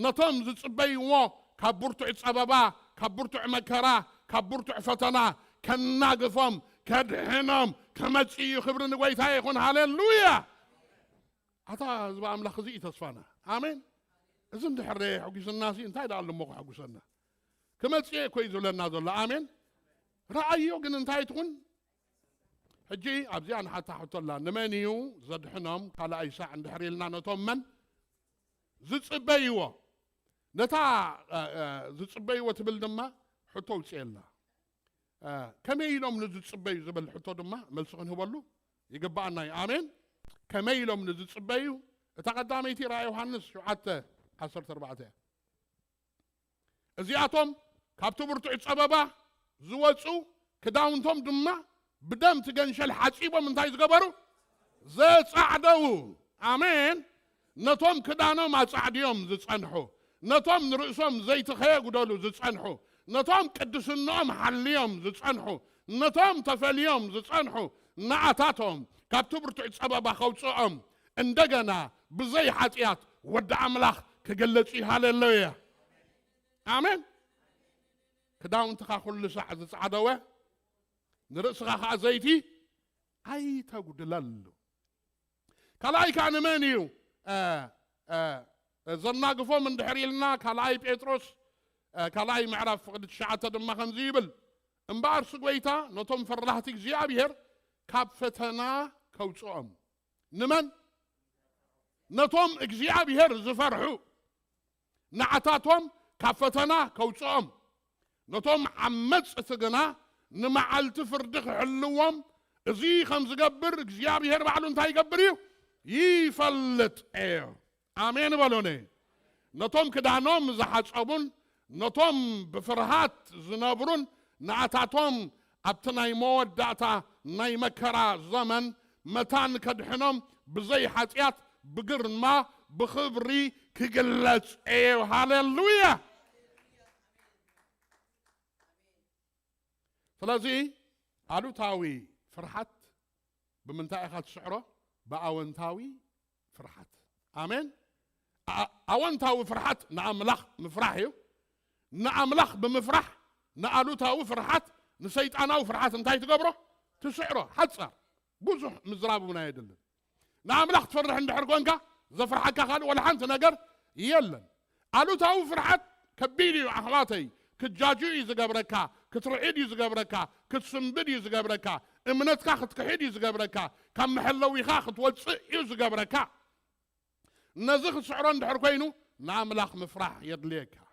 ነቶም ዝጽበይዎ ካብ ብርቱዕ ጸበባ ካብ ብርቱዕ መከራ ካብ ብርቱዕ ፈተና ከናግፎም ከድሕኖም ከመጽኡ ክብሪ ንጎይታ ይኹን ሃሌሉያ ኣታ ህዝቢ ኣምላኽ እዚ ተስፋና ኣሜን እዚ እንድሕር ሕጉስና ሲ እንታይ ዳ ኣለሞ ሕጉሰና ከመጽኡ ኮይ ዝብለና ዘሎ ኣሜን ረኣዮ ግን እንታይ ትኹን حجي أبزيان حتى حط الله نمانيو زدحنام قال أيسا عند حريلنا نتوم من زتصبيوه نتا زتصبيوه تبل دما حطو سيلا كما يلوم نزتصبيو زبل حطو دما ملسخن هبلو يقبعنا آمين كما يلوم نزتصبيو تقداميتي رأي يوحنس حتى 14 ازياتهم كابتو برتو اتسببا زوصو كداونتهم دما بدم تجنشل حسيبه من تايز قبرو زي صعدو آمين نتوم كدانو ما صعديهم زي صنحو نتوم نرؤسهم زي تخيق دولو زي صنحو نتوم قدسنهم حليهم زي صنحو نتوم تفليهم زي صنحو نعتاتهم كابتبرتو سببا خوصهم اندغنا بزي حطيات ود املاح كجلصي هاليلويا آمين كداون تخا كل ساعه زي صعدوه نرسخ زيتي أي تقوللو كلاي كان مانيو زناق فو من دحريلنا كلاي بيتروس كلاي معرف فقد الشعات دم خنزيبل امبار سقويتا نتوم فرحتك زيابير كاب فتنا كوصوم نمن نتوم اكزيابير زفرحو نعتاتهم كاب فتنا كوصوم نتوم عمص تغنا نمعلت فردخ حلوهم ازي خمس قبر እግዚአብሔር بعلو انت يقبريو يفلت ايو امين بالوني نتوم كدانوم زحصبون نتوم بفرهات زنبرون نعتاتهم ابتناي موداتا ناي مكرا زمن متان كدحنوم بزي حطيات بقرما بخبري كقلت ايو هاليلويا فلازي علوتاوي فرحت بمنتهى خات شعره بأونتاوي فرحت آمين أونتاوي فرحت نعم لخ مفرحيو نعم لخ بمفرح نعلوتاوي فرحت نسيت أنا وفرحت انتهي تقبره تسعره حد صار بوزح مزراب من يدل نعم لخ تفرح عند حرقونك زفرحك خال ولا حنت نقر يلا علوتاوي فرحت كبيري أخلاتي كتجاجو يزقبركا كترعيد يزقبركا كتسنبد يزقبركا امنتكا ختكحيد يزقبركا كم محلوي خاخت وتصئ يزقبركا نزخ سعران دحر كوينو نعم لاخ مفرح يدليكا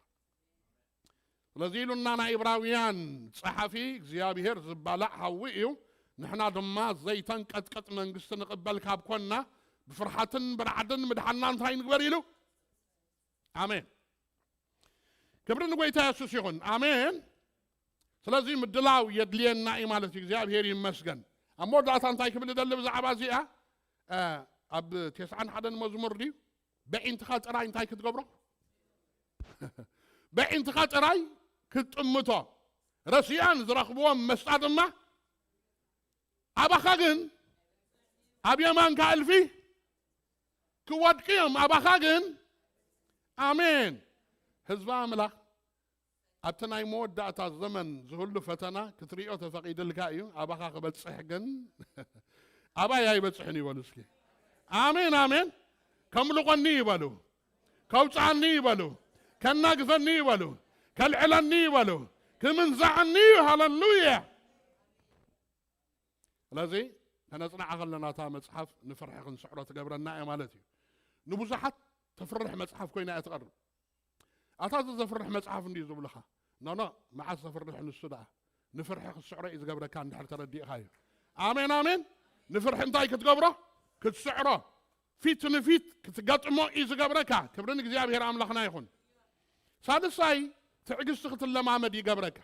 لزيلو نانا إبراويان صحفي زيابيهر زبالا حوئيو نحنا دما زيتن قطقط منغست نقبل كاب كنا بفرحتن برعدن مدحنا انتاي نغبر يلو امين كبرن غويتا يسوس يكون امين سلازي مدلاو يدلينا اي مالت እግዚአብሔር ይመስገን امودات انتاي كبل دل بزعبا زيا اب 91 مزمور دي بعينت خاطراي انتاي كتغبرو بعينت خاطراي كتمتو رسيان زرخبوم مسطادما اباخاغن ابيمان كالفي كودقيم اباخاغن امين حزب املاح اتناي مودات الزمن زهل فتنا كتريو تفقيد الكايو اباخا بتصحقن ابا ياي بتصحني يبلسكي امين امين كملقني يبلو كوصعني يبلو كناقفني يبلو كالعلني يبلو كمنزعني هللويا لذي نصنع غلنا تا مصحف نفرح نسعرو تقبرنا مالتي نبوزحت تفرح مصحف كوينا يتقرب أتاز زفرح مصحف ندي زبلخا نانا ما عاد زفرح نسدا نفرح السعر إذا قبره كان دحر تردي خايف آمين آمين نفرح انتاي كتقبره كتسعره فيت نفيت كتقطمو إذا قبره كا كبرنك زياب هير أملخنا يخون سادساي تعقس تخت اللمامة دي قبره كا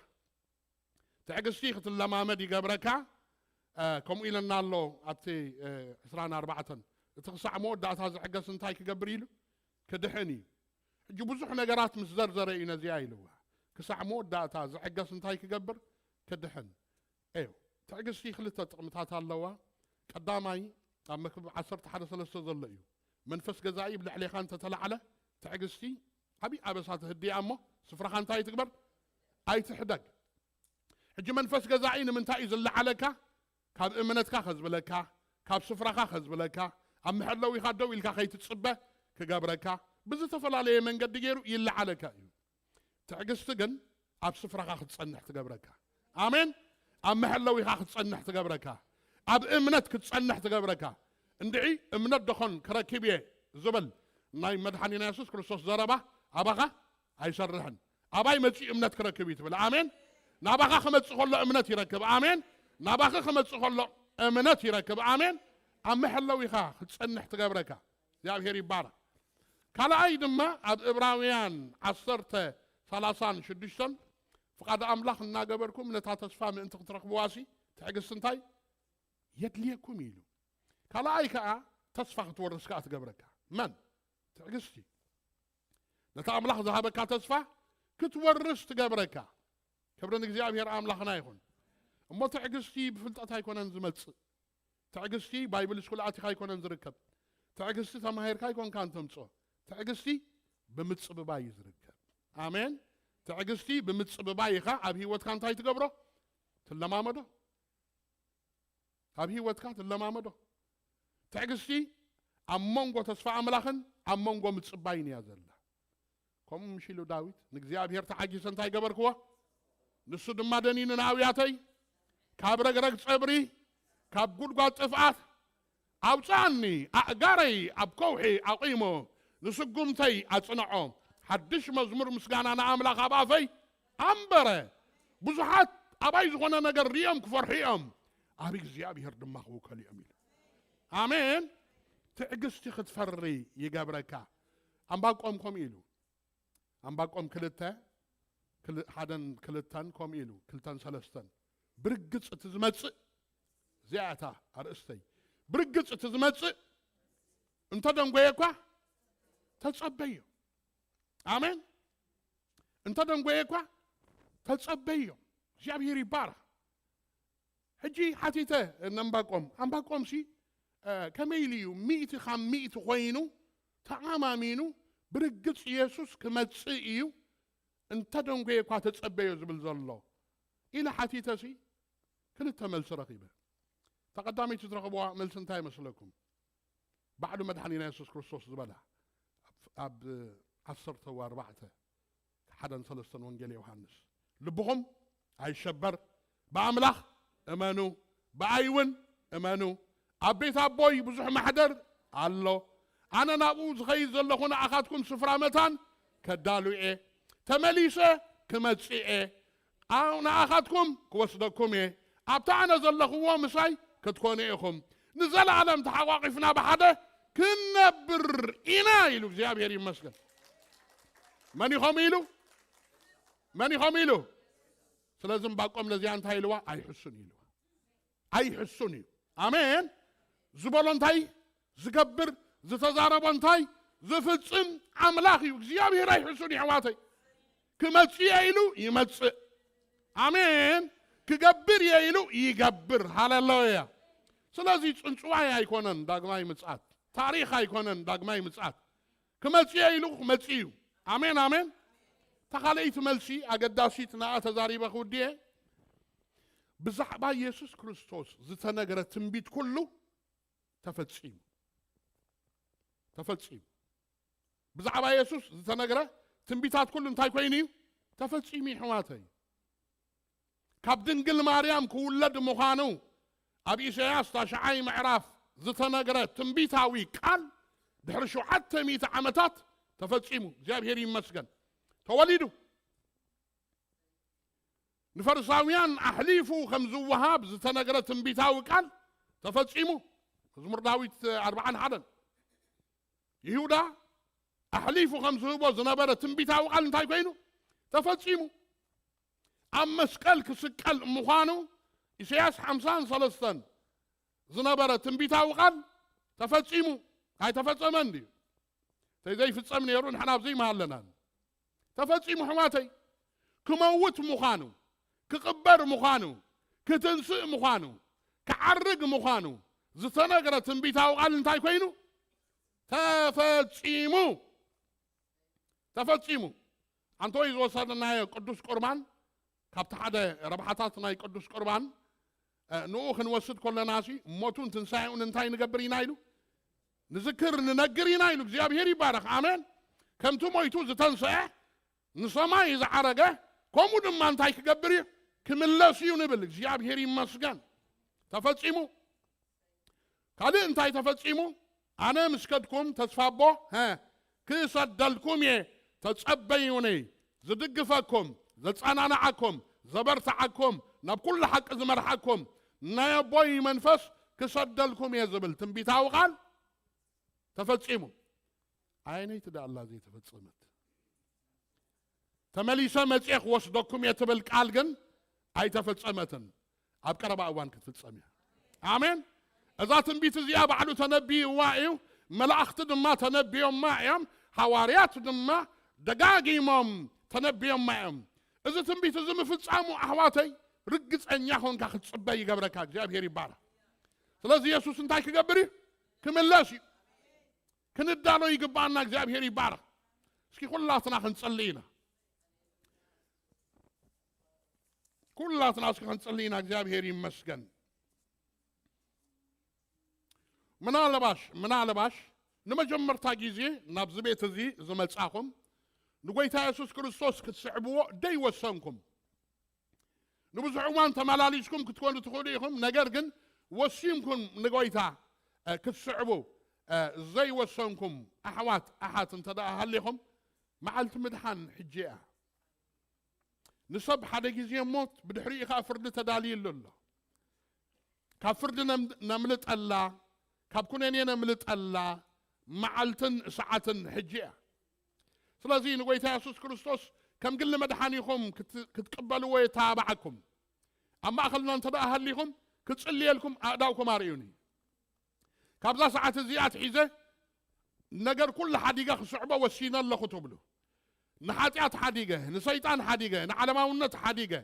تعقس تخت اللمامة دي قبره كا كم إلى النالو أبتي عسران 4 تقصع مود أتاز عقس انتاي كقبريلو كدحني جبوزح نجارات مزرزرة إنا زيايلوا كسع مود داتا زعقس انتاي كقبر كدحن ايو تعقس في خلطة تقمتات اللوا قداماي اما عصرت حدا سلسة ظلئيو منفس قزايب لحلي خان تتلعله تعقس في ابي ابسات هدي امو سفرة خان تاي تكبر اي تحدق حجي منفس قزايين من تاي زل عليك كاب امنتك خزبلك كاب سفرة خزبلك ام حلوي خادوي لك خي تتصبه كقبرك بزي تفلالي من قد يجيرو يلا عليك تعقست جن أب سفرة خاخد تصنح تقبرك آمين أم محلوي خاخد تصنح تقبرك أب إمنتك تصنح تقبرك اندعي إمنت دخون كركبيه زبل ناي مدحني ناسوس كريستوس زربه أبغى هيسرحن أباي متي إمنت كركبيت بل آمين نابغى خمس خلا إمنت يركب آمين نابغى خمس خلا إمنت يركب آمين أم محلوي خاخد تصنح تقبرك يا بهيري بارا كلا أيضا عد إبراهيم 10:36 فقد أملاخ الناقبركم لتتصفى من أنت ترقبواسي تعقس سنتاي يدليكم يلو كلا أيكا تصفى تورسكا تقبرك من تعقستي نتا أملاخ ذهبك تصفى كتورس تقبرك كبرنك زيابير أملاخنا يكون أما تعقستي بفلتاتها يكون انزمت تعقستي بايبل سكولاتي يكون انزركب تعقستي تمهير يكون كان تمصو تعقستي بمتصببا يزركب آمين تعقستي بمتصببا يخا أب هيوت كان تاي تقبره تلمامدو أب هيوت كان تلمامدو تعقستي أمونغو تصفى أملاخن أمونغو متصباين يا زلا كم مشيلو داويد نكزياب هير تحاجي سنتاي قبركوا نسو دما دنين ناوياتي كاب رقرق صبري كاب قلقات صفعات أوصاني أقاري أبكوحي أقيمو نسقمتي أصنعهم حدش مزمور مسكانا أنا أملاخ أبافي أمبره بزحات أبايز غنا نقريهم كفرحيهم أبيك زيابي هردم مخوك لي أمين آمين تعقستي خدفري يقابركا أم باقوم كوميلو أم باقوم كلتا كل حدن كلتان كوميلو كلتان سلستان برقص تزمتص زياتا أرستي برقص تزمتص انت دنقويكوا تصبيو آمين انت دنقويكوا تصبيو زيابيري بارا هجي حتيته أم باقوم سي كميليو 100 خوينو تعامامينو برقص يسوس كمتصئيو انت دنقويكوا تصبيو زبل زلو إلى حتيته سي كلتا ملس رقيبة تقدامي تترقبوا ملس انتاي مسلكم بعد مدحني يسوس كريستوس زبلها أب 10:4 حدا سلسطن وانجيل يوحنس لبهم هاي شبر بأملاخ امانو بعيون امانو ابيت ابوي بزح محدر الله انا نابوز خيز لخونا اخاتكم سفرا متان كدالو ايه تمليسه كمتصي ايه انا اخاتكم كوسدكم ايه أبتعنا زلخوا مساي كتكونيهم نزل عالم تحواقفنا بحدا كنبر إنا يلو زيابير يمسكن من يخميلو من يخميلو سلازم باقوم لزيان تاي لوا أي حسن يلوا أي حسن آمين زبالون تاي زكبر زتزاربون تاي زفتسم عملاخي زيابير أي حسن حواتي كمتسي يلو يمتسي آمين كجبر يلو يجبر هاللويا سلازي تنسواي أيكونن داغماي متسات تاريخ أيكونن داغماي متسات كمتسي يلو كمتسيو آمين آمين تخليت ملسي أقداسي تنا أتزاري بخوديه بزعبا يسوس كريستوس زتنقر تنبيت كله تفتسيم بزعبا يسوس زتنقر تنبيتات كله انتاي كوينيو تفتسيمي حواتي كابدن قل مريم كولد مخانو أبي إسياس تاشعاي معراف زتنقر تنبيتاوي قال دحرشو حتى 100 عمتات تفتسيمو جاب هيري مسكن توليدو نفرساويان أحليفو خمزو وهاب زتنقر تنبيتاوي قال تفتسيمو مزمور داويت 40 حدن يهودا أحليفو خمزو وهاب زنبرة تنبيتاوي قال انتاي كوينو تفتسيمو أم مسكال كسكال مخانو إسياس 53 زنبرة تنبيتاوي قال تفتسيمو هاي تفتسمن دي تيزي فتسمني يرون حنا بزي ما لنا تفتسيمو حواتي كموت مخانو كقبر مخانو كتنسئ مخانو كعرق مخانو زتنقر تنبيتاوي قال انتاي كوينو تفتسيمو أنتو إذ وصلنا قدوس قربان كابت حدا ربحاتاتنا قدوس قربان نوخ نوسد كل ناسي موتون تنسايون انتاي نقبرين ايلو نذكر ننقرين ايلو زيابير يبارك آمين كم تو مويتو زتنسا نسما إذا عرقه كومو دما انتاي كقبري كملاسيو نبلك زيابير يمسكن تفتسيمو كالي انتاي تفتسيمو أنا مسكدكم تسفابو كيصدلكم تتصبيوني زدقفكم زتصنعنعكم زبرتعكم نبكل حق زمرحكم نايبوي منفس كصدلكم يا زبل تنبيتاو قال تفتسيمو عيني تدع الله زي تفتسمت تمليسا مصيخ وصدكم يتبل قال جن اي تفتسمتن ابقرب اوان كتفتسميها امين اذا تنبيت زيابه علو تنبي وايو ملاخت دما تنبيهم معهم حواريات دما دقاقيمهم تنبيهم معهم إذا تنبيت زم فتصامو أحواتي رقص أن يهون كاخد صبي يقبرك جاب هيري بارا سلازي يسوس انتاي كقبري كملاشي كندالو يقبانا جاب هيري بارا سكي كلاتنا خنصلينا كلاتنا سكي خنصلينا جاب هيري مسكن منا لباش نمجمر تاجيزي نابز بيت زي زملصاكم نقويتا يسوس كريستوس كتسعبوه داي وسنكم نبزعوان تمالاليشكم كتكونوا تخوليكم نقرقن وسيمكم نقويتا كتسعبوه زي وسنكم أحوات أحات انتدا أهليكم معالت مدحان حجيئة نصب حدا جيزي موت بدحريق أفرد تداليل لله كافرد نملت الله كابكونيني نملت الله معالتن ساعة حجيئة سلازي نقويتا يسوس كريستوس كم قلنا مدحانيكم كتقبلوا ويتابعكم أما أخلنا انتبه أهليكم كتصلي لكم أعداؤكم أريوني كابزا ساعة زيات حيزة نقر كل حديقة صعبة وسينا الله خطب له نحاتيات حديقة نسيطان حديقة نعلماونة حديقة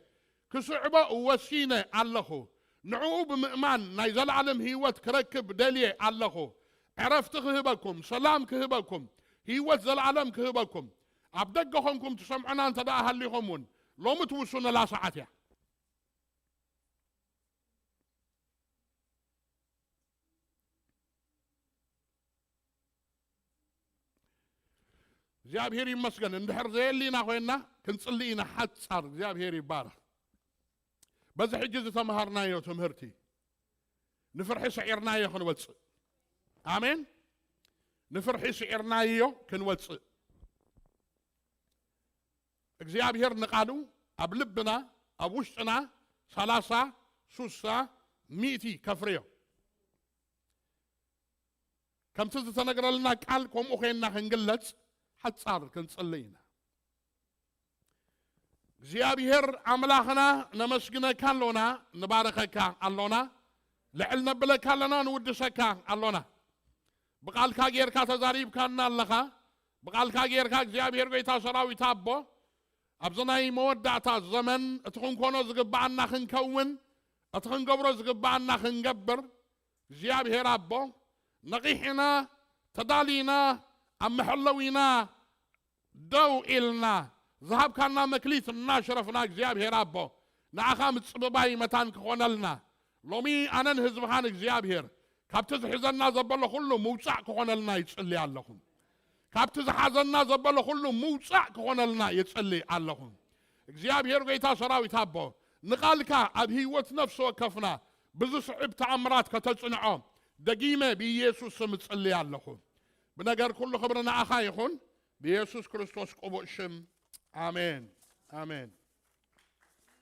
كصعبة وسينا الله نعوب مؤمان نايزل علم هيوت كركب دليل الله عرفت كهبكم سلام كهبكم هيوت زل علم كهبكم أبدقهم تسمعنا أنت دا أهليهم لو متوسون لا ساعتها زياب هيري مسكن اندحر زي اللي ناخوينا كنصلينا حد صار زياب هيري بارك بس حجز تمهرنا يو تمهرتي نفرح سعيرنا يو كنوص آمين نفرح سعيرنا يو كنوص እግዚአብሔር ንቃሉ ኣብ ልብና ኣብ ውሽጥና 30 سوسا مئتي كفريو كم تتنقر لنا قال كم أخينا خنقلت حد صار كنصلينا እግዚአብሔር አምላኽና ነመስግነካ አሎና ንባረኸካ አሎና ልዕል ነብለካ አለና ንውድሰካ አሎና ብቃልካ ጌርካ ተዛሪብካና ኣለኻ ብቃልካ ጌርካ እግዚአብሔር ጌታ ሰራዊት አቦ ኣብዘናይ መወዳእታ ዘመን እቲ ክንኮኖ ዝግባአና ክንከውን እቲ ክንገብሮ ዝግባአና ክንገብር እግዚአብሔር አቦ ነቂሕና ተዳሊና ኣብ መሐለዊና ደው ኢልና ذهب كنا مكليت الناشرفنا እግዚአብሔር አቦ نعخ متصبباي متان كخونلنا لومي انا نهزبخان እግዚአብሔር كابت زحزنا زبل كله موصع كخونلنا يصلي عليكم كابت زحزنا زبل كله موصع كخونلنا يصلي عليكم እግዚአብሔር ጌታ ሰራዊት አቦ نقالك اب هيوت نفسه كفنا بز صعب تامرات كتصنعو دقيمه بيسوع سم تصلي عليكم بنجر كله خبرنا اخا يكون بيسوع كريستوس قبوشم آمين آمين